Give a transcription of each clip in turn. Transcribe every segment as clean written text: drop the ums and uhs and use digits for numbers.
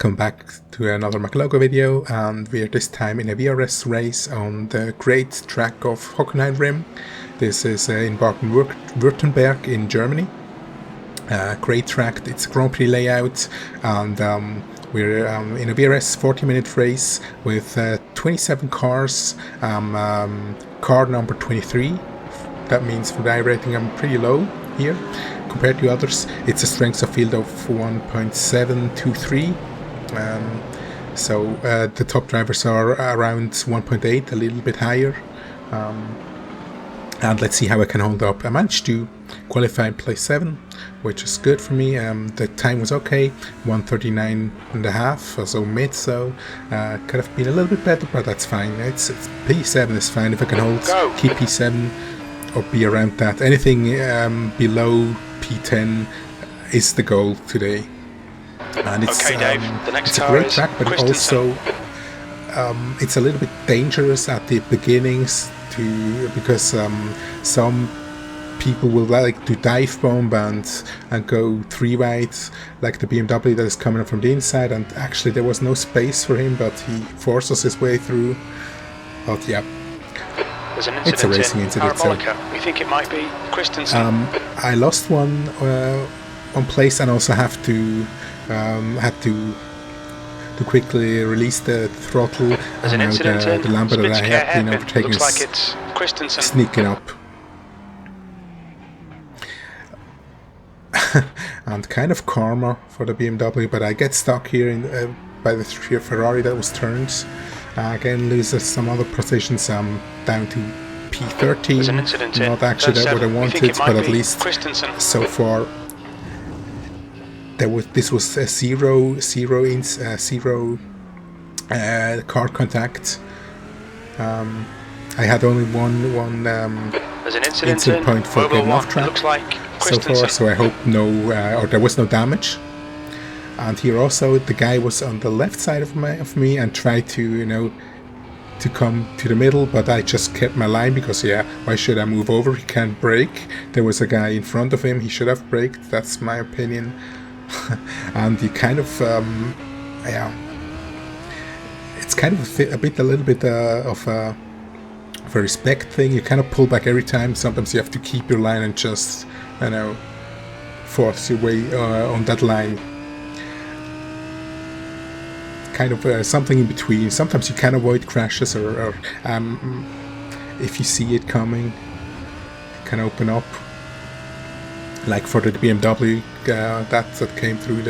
Welcome back to another McLogo video, and we're this time in a VRS race on the great track of Hockenheim Rim. This is in Baden-Württemberg in Germany. Great track, it's a Grand Prix layout, and we're in a VRS 40-minute race with 27 cars, car number 23. That means for the iRacing I'm pretty low here compared to others. It's a strength of field of 1.723. So the top drivers are around 1.8, a little bit higher. And let's see how I can hold up. I managed to qualify in place 7, which is good for me. The time was okay, 1:39.5, so mid, so could have been a little bit better, but that's fine. It's P7 is fine if I can keep P7 or be around that. Anything below P10 is the goal today. And it's, okay, Dave. The next it's a great track, but also it's a little bit dangerous at the beginnings because some people will like to dive bomb and go 3 wide, like the BMW that is coming up from the inside, and actually there was no space for him, but he forces his way through. But yeah, there's an it's a racing incident. So we think it might be Christensen. I lost one place, and also had to quickly release the throttle. There's an incident the Lambo that I had been overtaken looks like it's Christensen sneaking up. And kind of karma for the BMW, but I get stuck here by the Ferrari that was turned. Again, loses some other positions. I'm down to P13. There's an incident Not actually that what I wanted, but at least so far. This was a zero car contact. I had only one there's an incident point for getting off track so far, so I hope or there was no damage. And here also the guy was on the left side of me and tried to to come to the middle, but I just kept my line because why should I move over? He can't brake. There was a guy in front of him, he should have braked. That's my opinion. And you kind of it's kind of a little bit of a respect thing. You kind of pull back every time. Sometimes you have to keep your line and just force your way on that line. Kind of something in between. Sometimes you can avoid crashes, or if you see it coming, you can open up. Like for the BMW that came through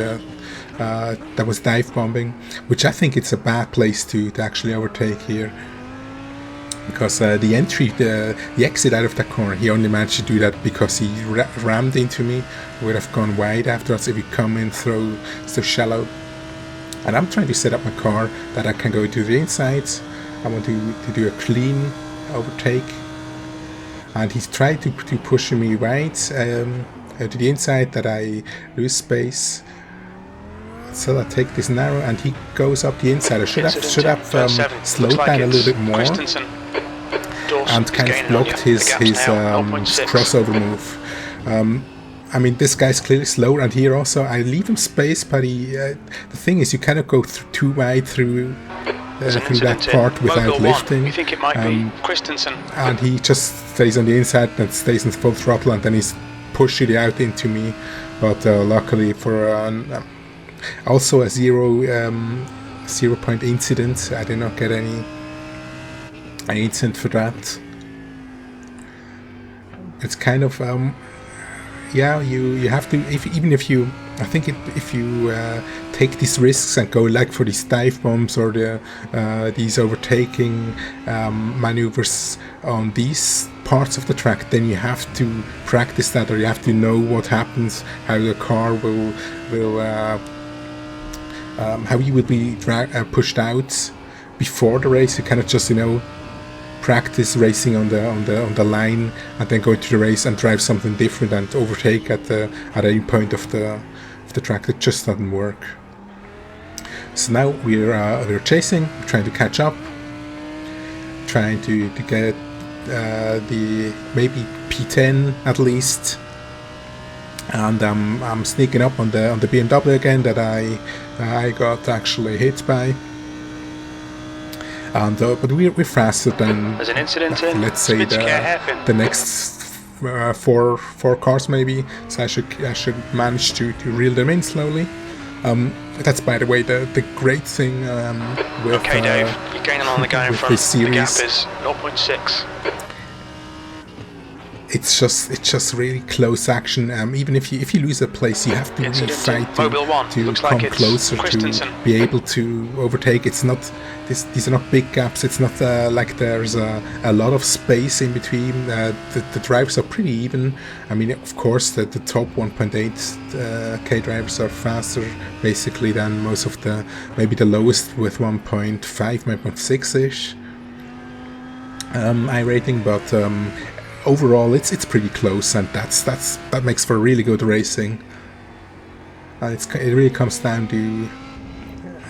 that was dive bombing, which I think it's a bad place to actually overtake here, because the exit out of that corner, he only managed to do that because he rammed into me. Would have gone wide afterwards if he come in so shallow. And I'm trying to set up my car that I can go to the inside. I want to do a clean overtake, and he's tried to push me wide to the inside that I lose space. So I take this narrow, and he goes up the inside. I should have slowed down a little bit more and kind of blocked his crossover move. I mean, this guy's clearly slower, and here also I leave him space, but the thing is, you cannot go too wide through that part without lifting. We think it might be Christensen. And he just stays on the inside and stays in full throttle, and then he's pushing it out into me. But luckily for also a 0 point incident, I did not get any incident for that. It's kind of you have to, even if you take these risks and go like for these dive bombs or these overtaking maneuvers on these parts of the track, then you have to practice that, or you have to know what happens, how the car will how you will be pushed out before the race. You cannot just practice racing on the line and then go to the race and drive something different and overtake at any point of the track. It just doesn't work. So now we're chasing, trying to catch up, trying to get the maybe P10 at least. and I'm sneaking up on the BMW again that I got actually hit by. And but we're faster than, There's an incident in let's say, the next four cars maybe. So I should manage to reel them in slowly. That's, by the way, the great thing with okay, Dave, you're gaining on the guy in front. This series. The gap is 0.6. It's just really close action. Even if you lose a place, you have to really fight to come closer to be able to overtake. It's not these are not big gaps. It's not like there's a lot of space in between. The drivers are pretty even. I mean, of course, the top 1.8 K drivers are faster basically than most of maybe the lowest with 1.5, 1.6 ish iRating, but overall it's pretty close, and that makes for really good racing. And it really comes down to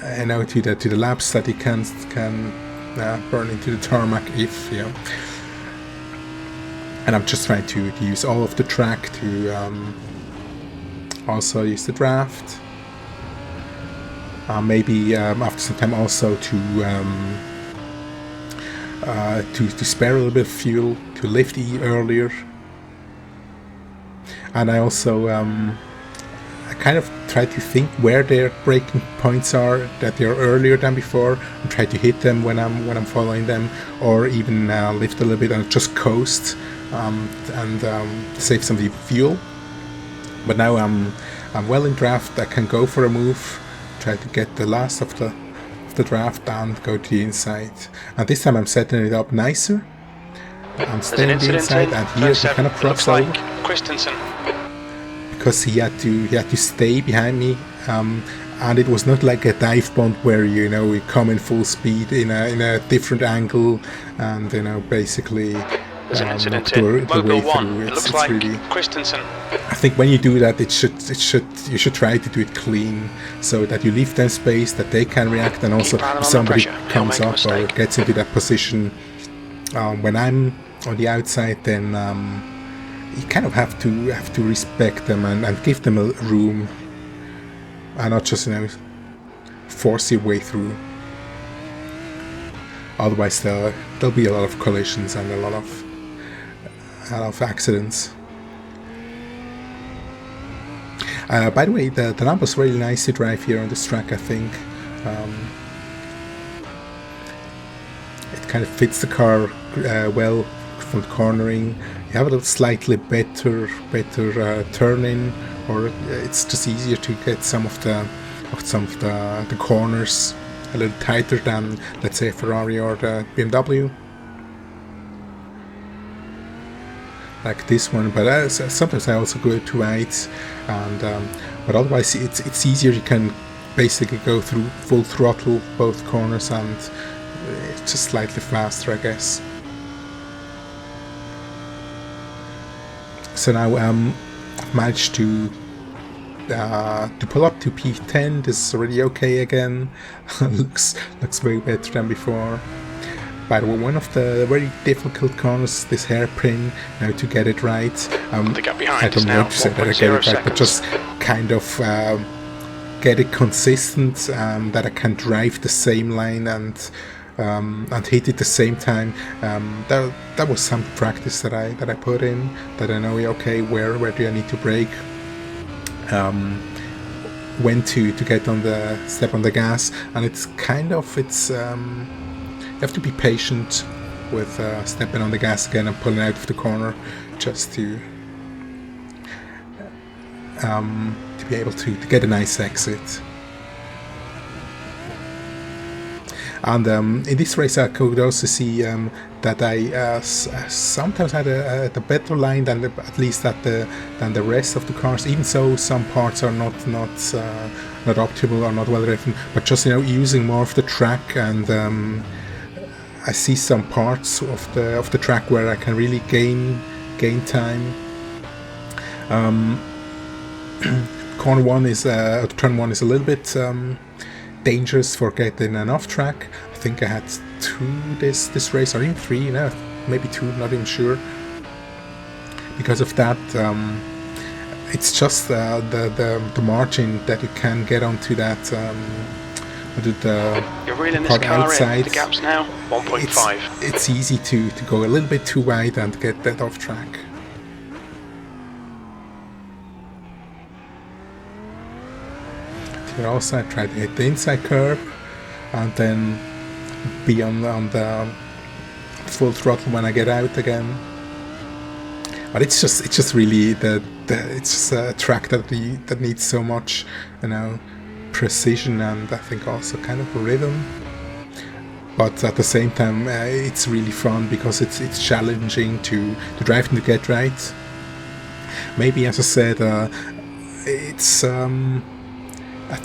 to the laps that you can burn into the tarmac if and I'm just trying to use all of the track to also use the draft, maybe after some time also to spare a little bit of fuel, to lift earlier. And I also I kind of try to think where their braking points are, that they're earlier than before, and try to hit them when I'm following them, or even lift a little bit and just coast and save some fuel. But now I'm well in draft. I can go for a move, try to get the last of the draft and go to the inside. And this time I'm setting it up nicer. I'm staying the inside, and here he kind of crossed over because he had to stay behind me, and it was not like a dive bomb where you come in full speed in a different angle and basically knock the way through. It's like really, I think when you do that, you should try to do it clean, so that you leave them space that they can react, and also if somebody comes up or gets into that position when I'm on the outside, then you kind of have to respect them and give them a room, and not just force your way through. Otherwise, there'll be a lot of collisions and a lot of accidents. By the way, the Lambo's really nice to drive here on this track, I think. It kind of fits the car well from the cornering. You have a little slightly better turn-in, or it's just easier to get some of the corners a little tighter than, let's say, a Ferrari or the BMW. Like this one, but sometimes I also go too wide, and but otherwise it's easier. You can basically go through full throttle both corners, and it's just slightly faster, I guess. So now I've managed to pull up to P10. This is already okay again. looks way better than before. By the way, one of the very difficult corners, this hairpin, to get it right. I don't know to say that I get it right, but just kind of get it consistent, that I can drive the same line and hit it the same time. That was some practice that I put in, that I know, okay, where do I need to brake, when to get on the step on the gas, and it's you have to be patient with stepping on the gas again and pulling out of the corner, just to be able to get a nice exit. And in this race I could also see that I sometimes had a better line than at least than the rest of the cars. Even so, some parts are not optimal or not well driven, but just using more of the track, and I see some parts of the track where I can really gain time. Turn one is a little bit dangerous for getting an off track. I think I had 2 this race, or even 3, maybe 2, not even sure. Because of that, it's just the margin that you can get onto that You're reeling this part car outside. in. The gap's now 1.5. It's easy to go a little bit too wide and get that off track. Here also I try to hit the inside curb and then be on the full throttle when I get out again. But it's just really it's just a track that needs so much, you know, precision and I think also kind of rhythm. But at the same time, it's really fun because it's challenging to drive and to get right. Maybe, as I said, it's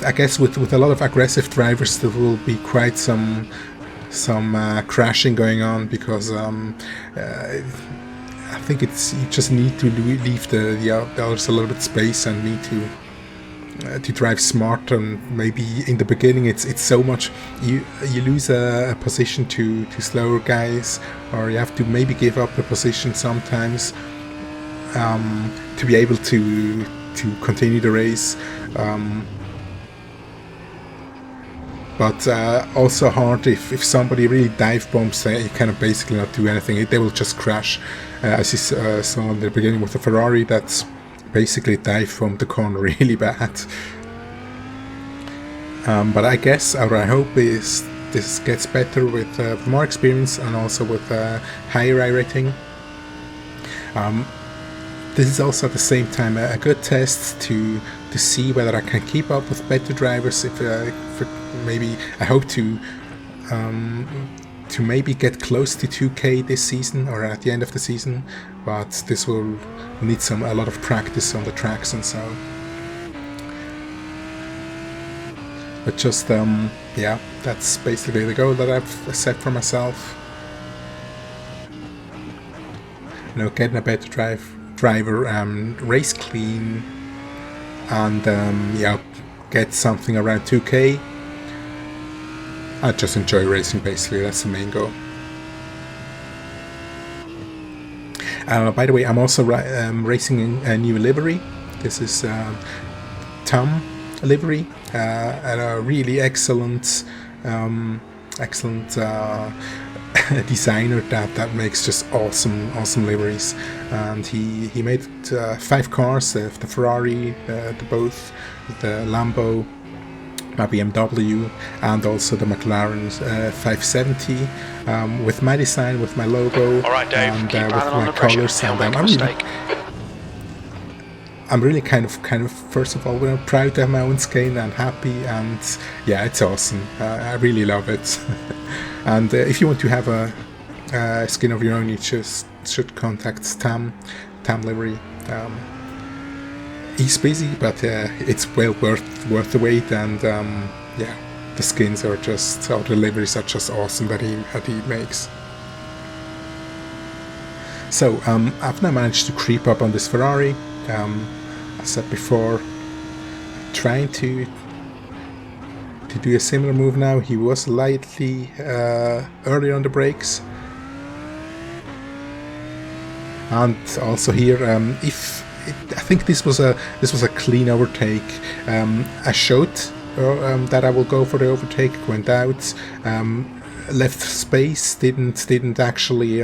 I guess with a lot of aggressive drivers there will be quite some crashing going on because I think you just need to leave the others a little bit space and need to drive smart. And maybe in the beginning it's so much you lose a position to slower guys, or you have to maybe give up a position sometimes to be able to continue the race. But also hard if somebody really dive bombs, you cannot basically not do anything. They will just crash. As you saw in the beginning with the Ferrari, that's basically dive bombed the corner really bad. But I guess, or I hope, is this gets better with more experience and also with higher iRating. This is also at the same time a good test to see whether I can keep up with better drivers. If maybe I hope to maybe get close to 2K this season or at the end of the season, but this will need a lot of practice on the tracks and so. But just yeah, that's basically the goal that I've set for myself. You know, getting a better driver, race clean, and yeah, get something around 2K. I just enjoy racing, basically. That's the main goal. By the way, I'm also racing in a new livery. This is Tam Livery, and a really excellent designer that makes just awesome liveries. And he made 5 cars: the Ferrari, the both, the Lambo, my BMW, and also the McLaren 570 with my design, with my logo, Alright, Dave, and keep with on my the pressure. colors. He'll And make a mistake. I'm really kind of first of all, proud to have my own skin and happy, and yeah, it's awesome. I really love it. And if you want to have a skin of your own, you just should contact Tam Livery. He's busy, but it's well worth the wait, and yeah, the skins are just, or the liveries are just awesome that he makes. So I've now managed to creep up on this Ferrari. I said before, trying to do a similar move now. He was slightly early on the brakes, and also here, I think this was a clean overtake. I showed that I will go for the overtake. Went out, left space. Didn't actually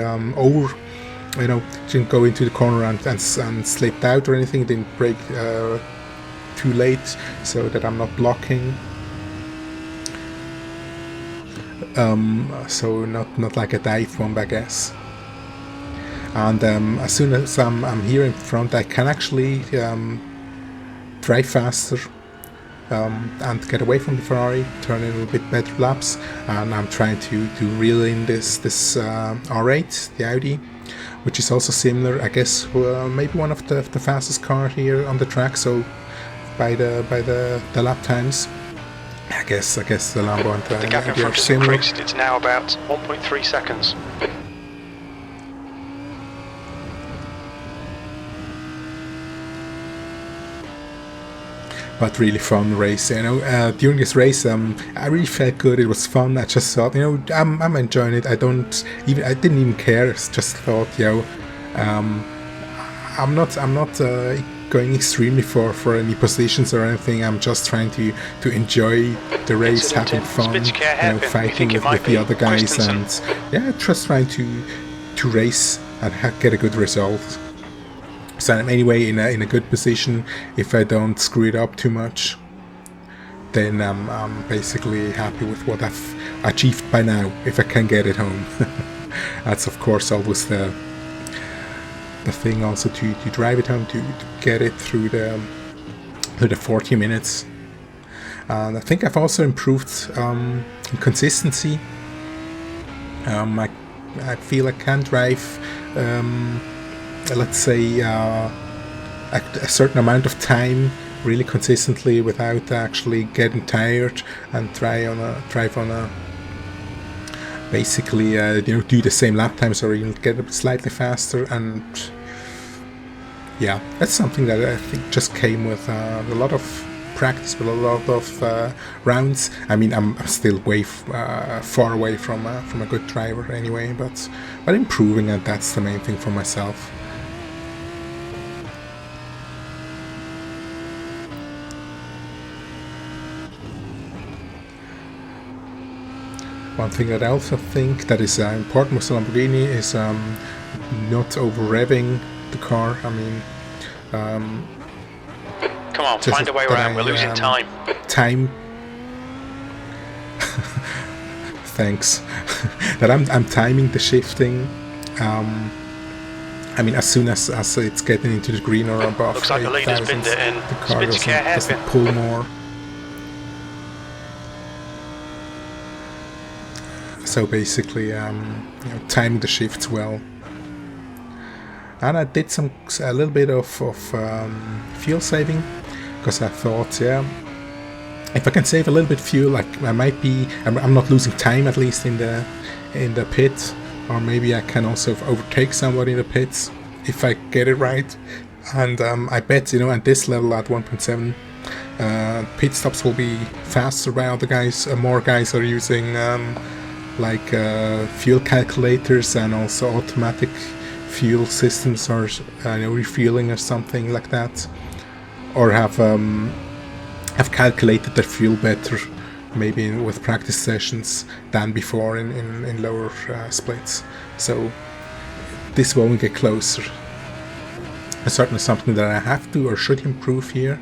didn't go into the corner and slipped out or anything. Didn't brake too late so that I'm not blocking. So not like a dive bomb, I guess. And as soon as I'm here in front, I can actually drive faster and get away from the Ferrari, turn in a little bit better laps. And I'm trying to reel in this R8, the Audi, which is also similar, I guess, maybe one of the fastest car here on the track. So by the lap times, I guess the Lambo and The gap in Audi are front has similar. increased. It's now about 1.3 seconds. But really fun race, during this race, I really felt good. It was fun. I just thought, I'm enjoying it. I didn't even care. I just thought, I'm not going extremely for any positions or anything. I'm just trying to enjoy the race, having fun, fighting with the other guys, and yeah, just trying to race and get a good result. So I'm anyway in a good position. If I don't screw it up too much, then I'm basically happy with what I've achieved by now, if I can get it home. That's of course always the thing, also to drive it home, to get it through the 40 minutes. And I think I've also improved in consistency. I feel I can drive, let's say, a certain amount of time really consistently without actually getting tired, and drive on a basically do the same lap times or even get it slightly faster. And yeah, that's something that I think just came with a lot of practice, with a lot of rounds. I mean, I'm still way far away from a good driver anyway, but improving, and that's the main thing for myself. One thing that I also think that is important with the Lamborghini is not over-revving the car. I mean, come on, find a way around. We're losing time. Thanks. That I'm timing the shifting. I mean, as soon as it's getting into the green or above, looks like the leader's binned it in. The car doesn't pull more. So basically, timing the shifts well. And I did a little bit of fuel saving, because I thought, yeah, if I can save a little bit fuel, like I'm not losing time, at least in the pit, or maybe I can also overtake somebody in the pits if I get it right. And I bet, at this level, at 1.7, pit stops will be faster by other guys. More guys are using fuel calculators, and also automatic fuel systems, or refueling or something like that, or have calculated their fuel better, maybe with practice sessions, than before in lower splits. So this will only get closer. It's certainly something that I have to or should improve here.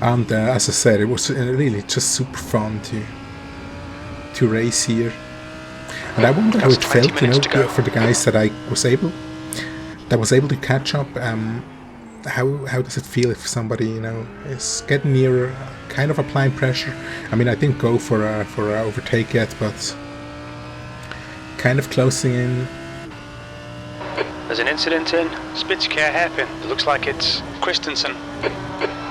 And as I said, it was really just super fun to race here. And I wonder how it felt, for the guys that I was able to catch up. How does it feel if somebody is getting near, kind of applying pressure? I mean, I didn't go for a overtake yet, but kind of closing in. There's an incident in Spitzkær hairpin. It looks like it's Christensen.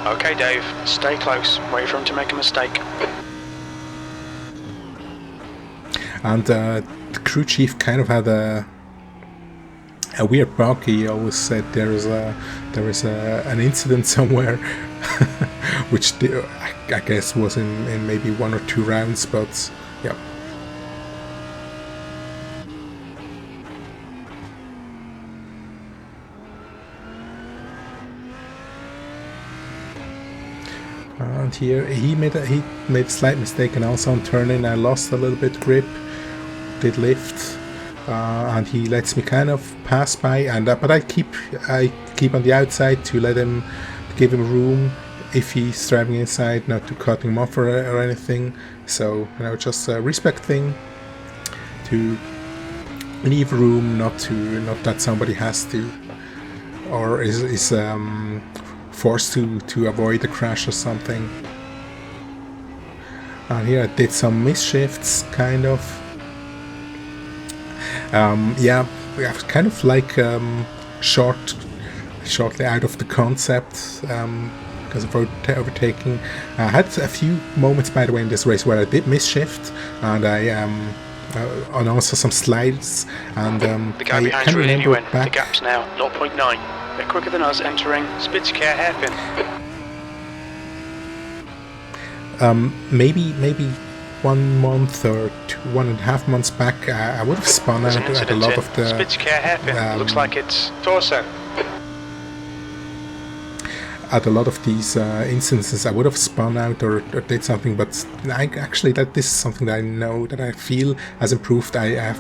Okay, Dave, stay close. Wait for him to make a mistake. And the crew chief kind of had a weird bug. He always said there is an incident somewhere, which I guess was in maybe 1 or 2 rounds, but yeah. And here he made a slight mistake, and also on turning I lost a little bit grip, did lift, and he lets me kind of pass by, and but I keep on the outside to give him room if he's driving inside, not to cut him off or anything. So just a respect thing, to leave room, not that somebody has to or is forced to avoid a crash or something. And here I did some misshifts, kind of. Yeah, kind of like shortly out of the concept because of overtaking. I had a few moments, by the way, in this race where I did misshift, and I on also some slides, and the guy behind really knew when. The gap's now 0.9. They're quicker than us entering Spitzkær hairpin. Maybe 1 month or 1.5 months back, I would have spun out at a lot of the Spitz-care hairpin. Looks like it's torso. At a lot of these instances, I would have spun out or did something, but actually this is something that I know, that I feel has improved. I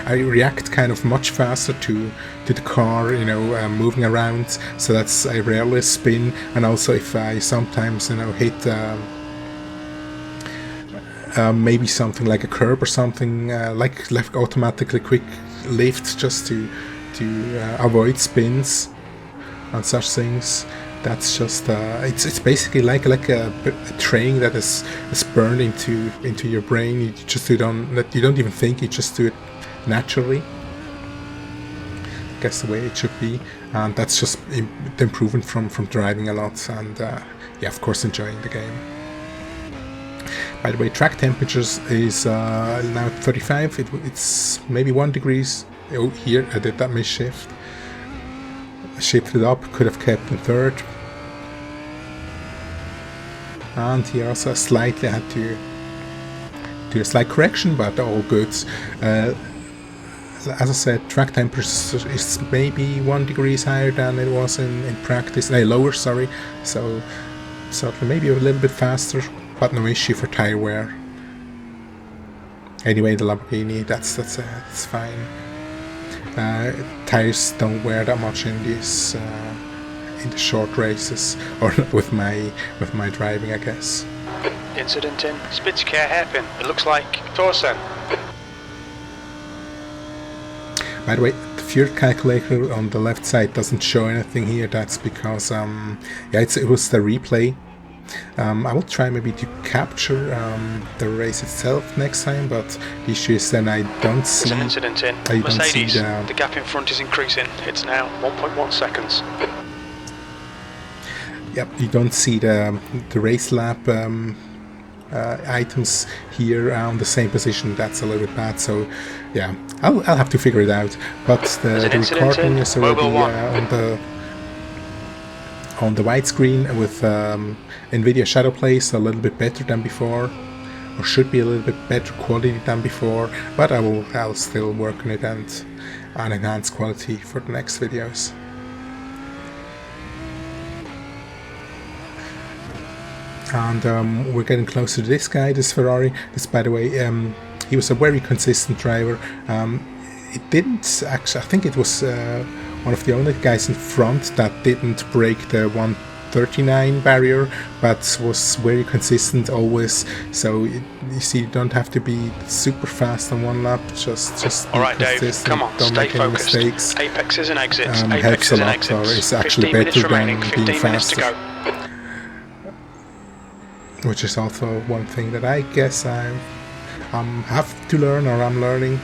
react kind of much faster to the car, you know, moving around. So that's, I rarely spin, and also if I sometimes, you know, hit maybe something like a curb or something, like automatically quick lift just to avoid spins and such things. That's just it's basically like a training that is burned into your brain. You just you don't even think, you just do it naturally. I guess the way it should be, and that's just the improvement from driving a lot, and yeah, of course, enjoying the game. By the way, track temperatures is now 35. It's maybe 1 degree. Oh, here I did that misshift. Shifted up, could have kept in third. And here also slightly had to do a slight correction, but all good. As I said, track temperature is maybe 1 degree higher than it was in practice. Lower, sorry. So certainly maybe a little bit faster, but no issue for tire wear. Anyway, the Lamborghini, that's fine. Tires don't wear that much in this in the short races, or with my driving, I guess. Incident in Spitz-care hairpin. It looks like torso. By the way, the fuel calculator on the left side doesn't show anything here. That's because yeah, it was the replay. I will try maybe to capture the race itself next time, but the issue is then I don't see. There's an incident in Mercedes. The gap in front is increasing. It's now 1.1 seconds. Yep, you don't see the race lap items here on the same position. That's a little bit bad. So yeah, I'll have to figure it out. But the recording is already on the widescreen with NVIDIA Shadow Play, so a little bit better than before, or should be a little bit better quality than before. But I'll still work on it and enhance quality for the next videos. And we're getting close to this guy, this Ferrari. This, by the way, he was a very consistent driver. It didn't actually, I think it was one of the only guys in front that didn't break the 139 barrier, but was very consistent always. So you see, you don't have to be super fast on one lap. Just be Alright, consistent. Dave, come on, don't stay make any focused. mistakes. Apexes and exits. Helps Apexes a and lot, exits. or it's actually 15 minutes better than remaining. 15 being minutes to faster. go. Which is also one thing that I guess I have to learn, or I'm learning.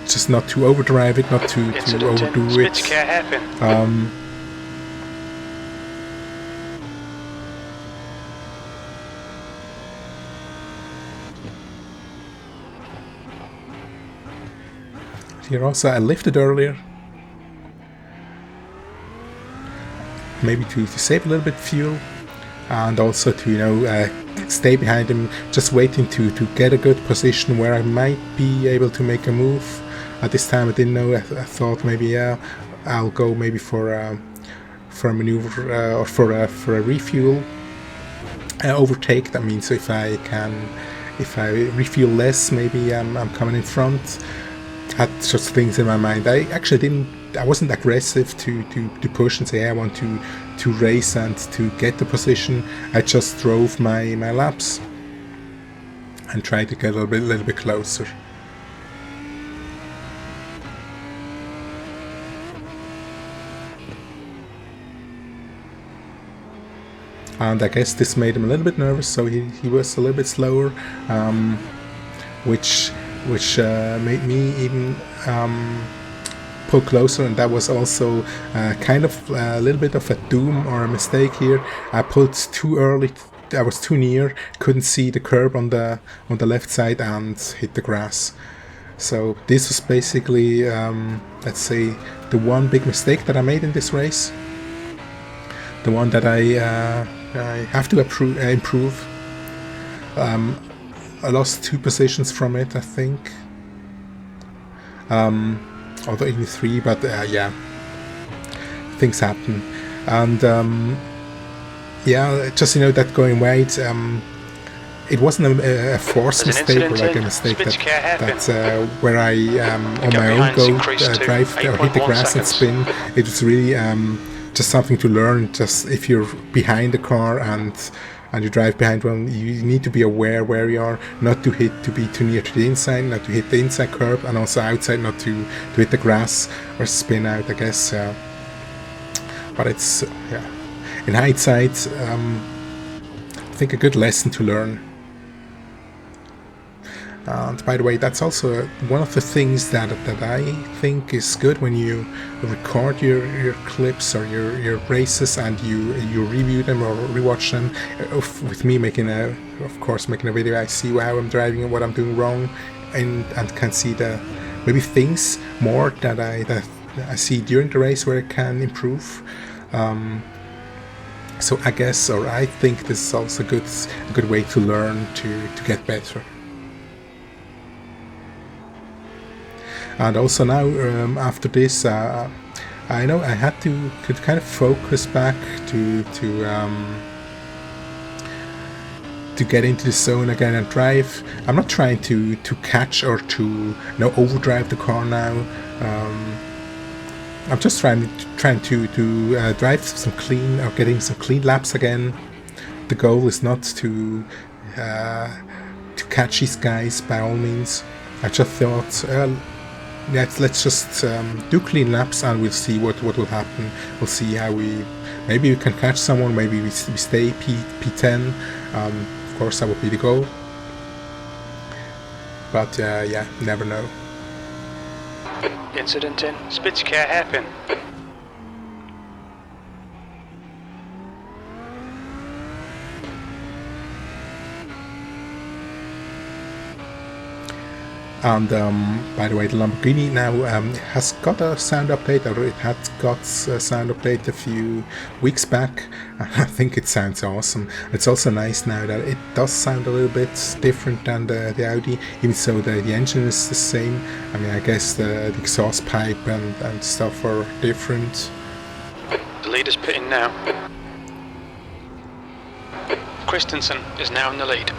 Just not to overdrive it, not to overdo it. Spitz-care hairpin. Here also I lifted earlier. Maybe to save a little bit of fuel, and also to, you know, stay behind him, just waiting to get a good position where I might be able to make a move. At this time I didn't know. I thought maybe, yeah, I'll go maybe for a maneuver or for a refuel overtake. That means if I refuel less, maybe I'm coming in front. Had such things in my mind. I wasn't aggressive to push and say, hey, I want to race and to get the position. I just drove my laps and tried to get a little bit closer. And I guess this made him a little bit nervous, so he was a little bit slower, which made me even pull closer, and that was also kind of a little bit of a doom or a mistake here. I pulled too early. I was too near, couldn't see the curb on the left side, and hit the grass. So this was basically, let's say, the one big mistake that I made in this race. The one that I I have to improve. I lost 2 positions from it, I think. Although even 3, but yeah, things happen. And yeah, just that going wide, it wasn't a forced mistake or like a mistake that where I on my own go drive or hit the grass and spin. It was really just something to learn. Just if you're behind the car and you drive behind one, you need to be aware where you are, not to be too near to the inside, not to hit the inside curb, and also outside not to hit the grass or spin out, I guess. But it's yeah, in hindsight, I think a good lesson to learn. And by the way, that's also one of the things that I think is good when you record your clips or your races and you review them or rewatch them. With me making a video, I see how I'm driving and what I'm doing wrong, and can see the maybe things more that I see during the race where I can improve. So I guess, or I think this is also a good way to learn to get better. And also now, after this, I know I had to kind of focus back to get into the zone again and drive. I'm not trying to catch or to overdrive the car now. I'm just trying to drive some clean, or getting some clean laps again. The goal is not to catch these guys by all means. I just thought. Let's just do clean laps and we'll see what will happen. We'll see how maybe we can catch someone, maybe we stay P10. Of course, that would be the goal. But yeah, never know. Incident in Spitzer hairpin. And by the way, the Lamborghini now has got a sound update, or it had got a sound update a few weeks back. I think it sounds awesome. It's also nice now that it does sound a little bit different than the Audi, even so the engine is the same. I mean, I guess the exhaust pipe and stuff are different. The leader's pitting now. Christensen is now in the lead.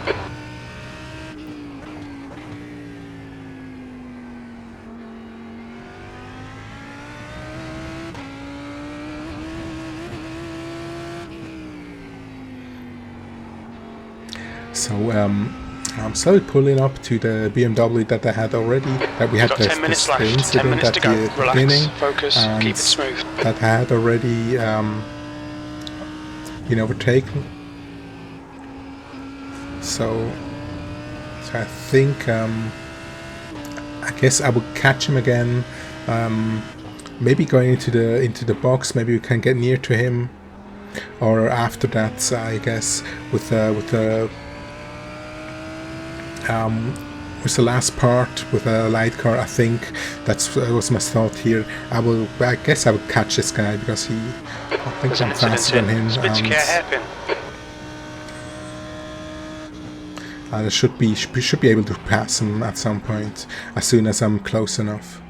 So I'm slowly pulling up to the BMW that I had already, that we had the incident at the beginning, focus, and keep it smooth. that I had already been overtaken. So I think I guess I will catch him again. Maybe going into the box, maybe we can get near to him, or after that, I guess with the last part with a light car. I think that was my thought here. I guess I would catch this guy because I think I'm faster than him, and I should be able to pass him at some point as soon as I'm close enough.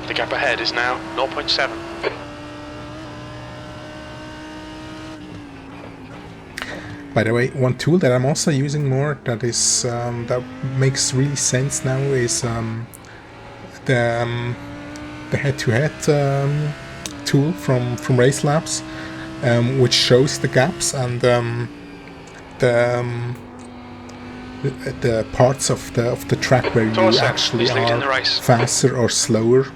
The gap ahead is now 0.7. By the way, one tool that I'm also using more that is that makes really sense now is the head-to-head tool from Race Labs, which shows the gaps and the parts of the track where you actually are faster or slower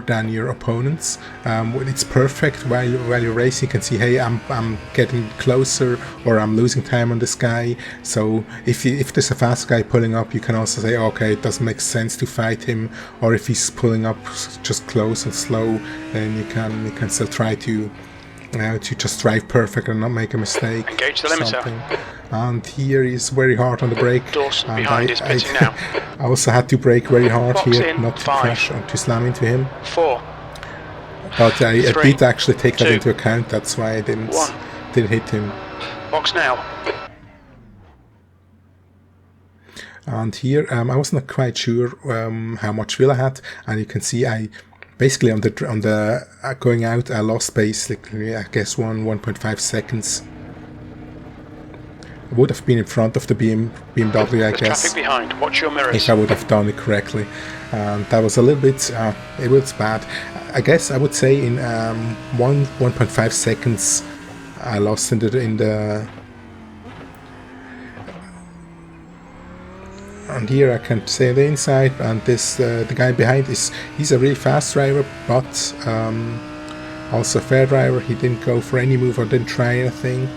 than your opponents. It's perfect while you're racing. You can see, hey, I'm getting closer, or I'm losing time on this guy. So if there's a fast guy pulling up, you can also say, okay, it doesn't make sense to fight him. Or if he's pulling up just close and slow, then you can still try to just drive perfect and not make a mistake. Engage the limiter. and here he's very hard on the brake. Dawson And behind is pitting now. I also had to brake very hard Box here, in, not to 5, crash and to slam into him. 4, But I 3, did actually take that 2, into account. That's why I didn't 1. hit him. Box now. And here I was not quite sure how much fuel I had, and you can see I basically on the going out I lost basically I guess 1.5 seconds. I would have been in front of the BMW, I There's guess, traffic behind. Watch your mirrors. if I would have done it correctly. And that was a little bit, it was bad. I guess I would say in 1.5 seconds I lost in the. And here I can say the inside, and this the guy behind he's a really fast driver, but also a fair driver. He didn't go for any move or didn't try anything.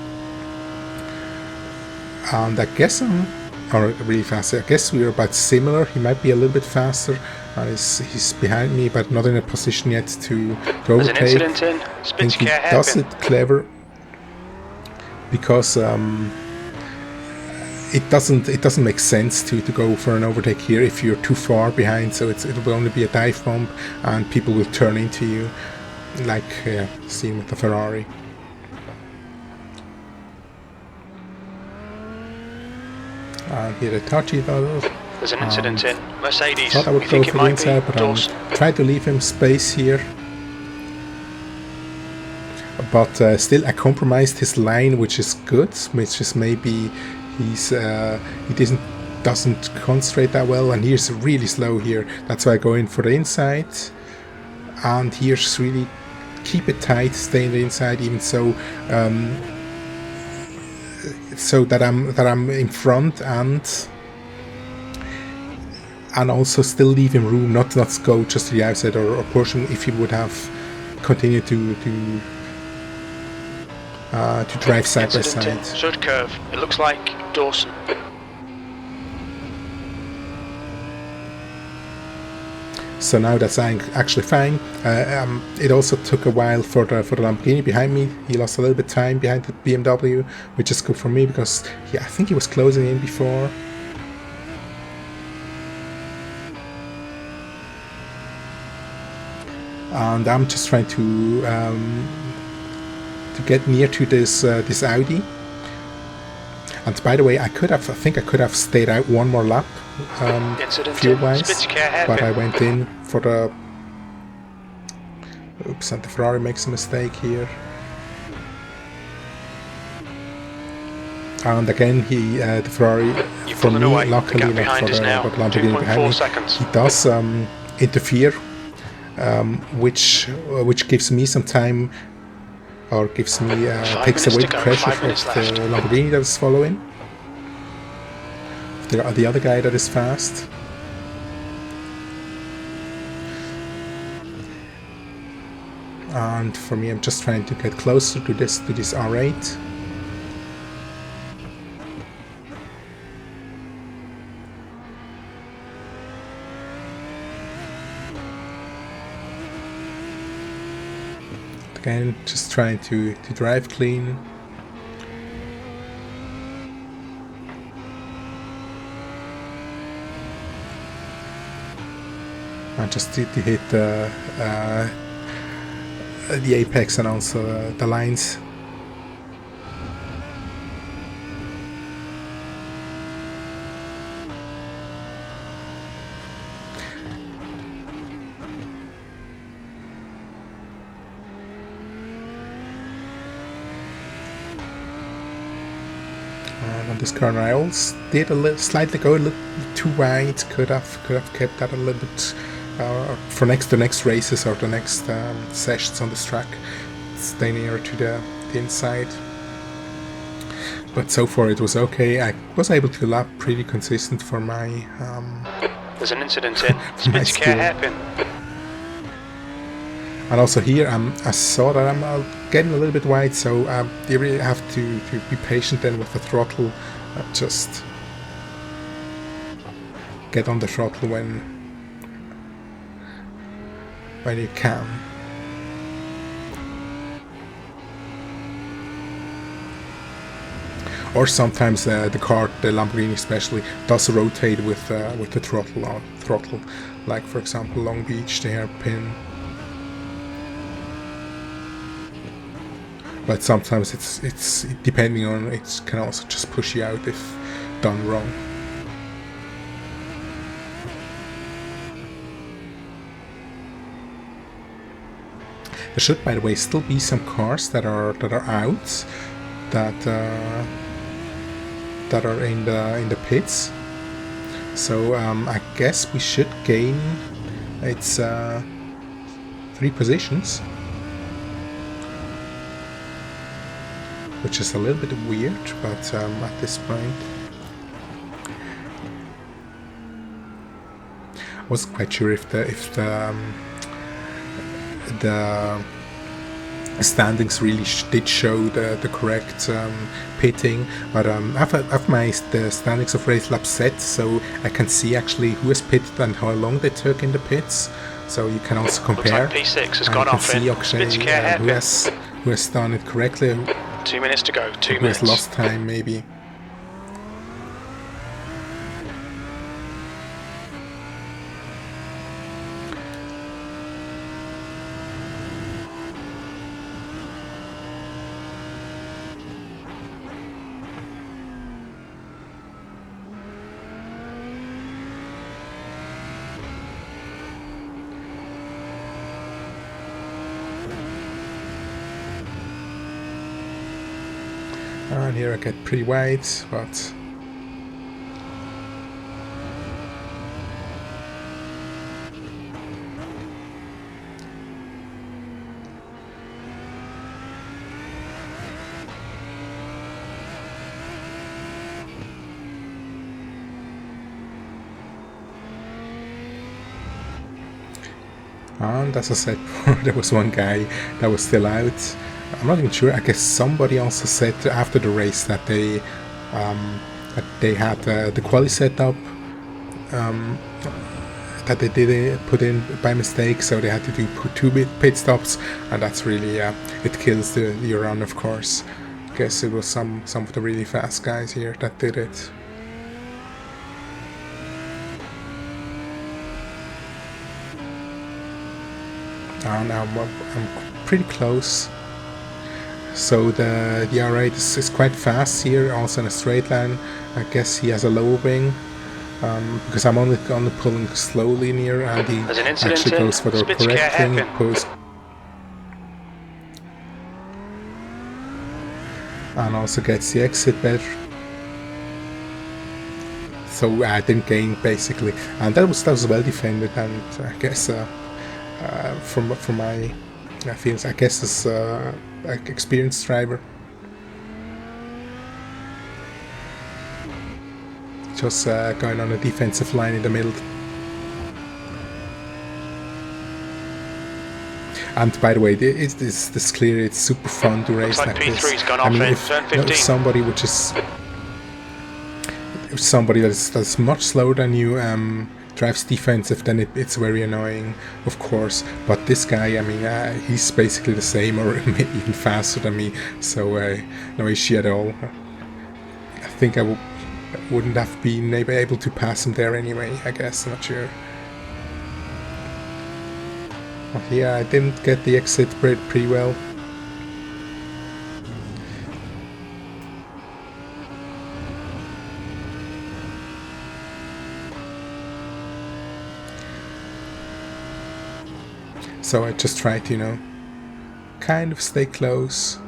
And I guess or really fast. I guess we are about similar. He might be a little bit faster. He's behind me, but not in a position yet to There's an overtake. incident in. I Spin think he scare does hairpin. it clever because it doesn't make sense to go for an overtake here if you're too far behind. So it will only be a dive bomb, and people will turn into you, like seen with the Ferrari. And here the touchy bottle. There's an incident in. Mercedes. Thought I would You go think it for the might inside, be but Dawson? try to leave him space here. But still, I compromised his line, which is good. Which is maybe he doesn't concentrate that well, and here's really slow here. That's why I go in for the inside. And here's really keep it tight, stay in the inside, even so. So that I'm in front and also still leave him room, not go just to the outside or push him if he would have continued to drive side by side. Should curve. It looks like Dawson. So now that's actually fine. It also took a while for the Lamborghini behind me. He lost a little bit of time behind the BMW, which is good for me because I think he was closing in before. And I'm just trying to get near to this Audi. And by the way, I think I could have stayed out one more lap, fuel-wise, but I went in for the. Oops! And the Ferrari makes a mistake here. And again, the Ferrari, for me, luckily not for the Lamborghini behind me, he does interfere, which gives me some time. Or gives me takes away the pressure of the Lamborghini that is following. The other guy that is fast. And for me, I'm just trying to get closer to this R8. Again, just trying to drive clean. I just need to hit the apex and also the lines. On this corner, I also did slightly go a little too wide. Could have kept that a little bit for the next races or the next sessions on this track. Stay nearer to the inside. But so far it was okay. I was able to lap pretty consistent for my. There's an incident in. Spin scare hairpin. And also here, I saw that I'm getting a little bit wide, so you really have to be patient then with the throttle. Just get on the throttle when you can. Or sometimes the car, the Lamborghini especially, does rotate with the throttle on. Like for example Long Beach, the hairpin. But sometimes it's depending on, it can also just push you out if done wrong. There should, by the way, still be some cars that are out, that are in the pits. So I guess we should gain, it's 3 positions, which is a little bit weird, but at this point I wasn't quite sure if the standings really did show the correct pitting, but I've the standings of race lap set, so I can see actually who has pitted and how long they took in the pits. So you can also compare. Looks like P6 has and gone you can off see, in. okay, who has done it correctly. 2 minutes to go. 2 Who minutes. has lost time maybe. And here I get pretty wide, but and as I said before, there was one guy that was still out. I'm not even sure. I guess somebody also said after the race that they had the quali setup that they didn't put in by mistake, so they had to do 2 pit stops, and that's really it kills your run, of course. I guess it was some of the really fast guys here that did it. Now I'm pretty close. So the R8 is quite fast here, also in a straight line. I guess he has a lower wing, because I'm only pulling slowly near, and he actually goes for the correct wing post. And also gets the exit better. So I didn't gain basically, and that was well defended, and I guess from my feelings, I guess as an experienced driver, just going on a defensive line in the middle. And by the way, it's clear it's super fun to race like this. I mean, if somebody would just, if somebody that's much slower than you drives defensive, then it's very annoying, of course. But this guy, I mean, he's basically the same, or maybe even faster than me, so no issue at all. I think I wouldn't have been able to pass him there anyway, I guess, not sure. But yeah, I didn't get the exit pretty well. So I just tried to, you know, kind of stay close.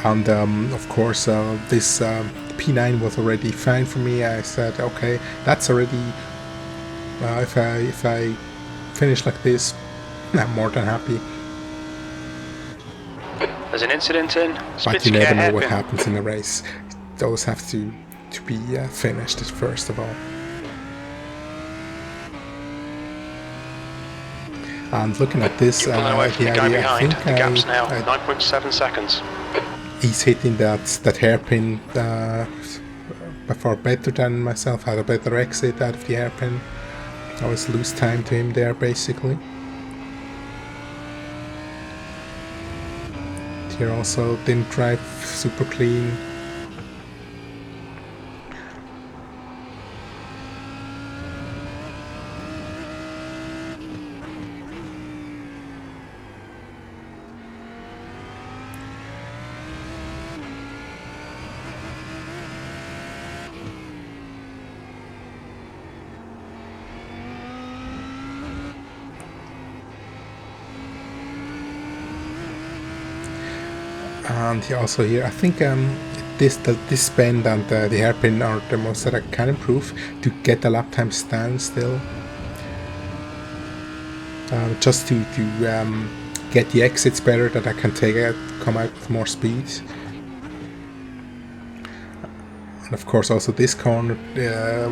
And of course, this P9 was already fine for me. I said, okay, that's already, if I finish like this, I'm more than happy. There's an incident in. But you never know what happens in a race. Those have to be finished first of all. And looking at this, I think the gap's now 9.7 seconds. He's hitting that hairpin far better than myself. Had a better exit out of the hairpin. I always lose time to him there, basically. here also didn't drive super clean. And also here, I think this bend and the hairpin are the most that I can improve to get the lap time stand still. Just to get the exits better, that I can come out with more speed. And of course also this corner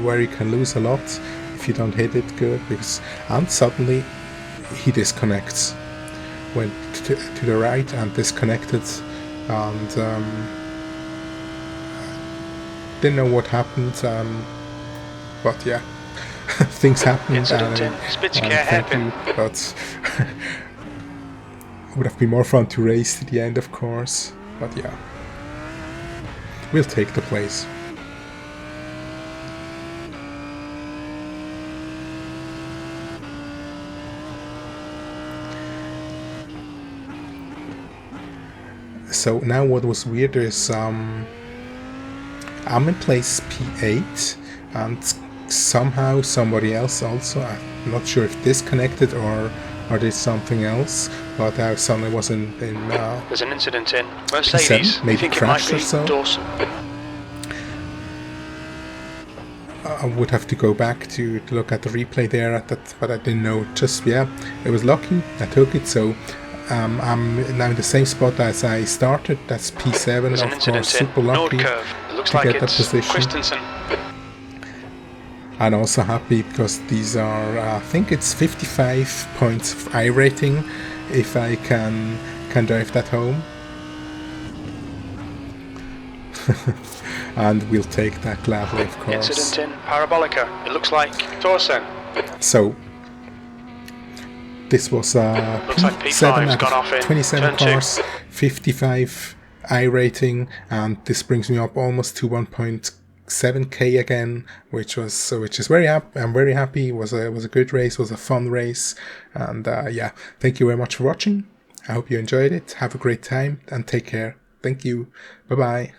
where you can lose a lot if you don't hit it good, and suddenly he disconnects. Went to the right and disconnected, and didn't know what happened, but yeah, things happened. Thank you, but would have been more fun to race to the end, of course, but yeah, we'll take the place. So now what was weird is I'm in place P8, and somehow somebody else also, I'm not sure if disconnected or did something else, but I suddenly was in there's an incident in Mercedes. P7, maybe crashed or so. Dawson. I would have to go back to look at the replay there at that, but I didn't know. Just, yeah, it was lucky I took it. So I'm now in the same spot as I started. That's P7, of course, super lucky to get that position. And also happy because these are, I think it's 55 points of iRating if I can drive that home. And we'll take that gladly, of course. Incident in Parabolica. It looks like Dawson. So this was P7 out of 27 cars, 55 iRating, and this brings me up almost to 1.7k again, which is very happy. I'm very happy. It was a good race. It was a fun race, and yeah, thank you very much for watching. I hope you enjoyed it. Have a great time and take care. Thank you. Bye bye.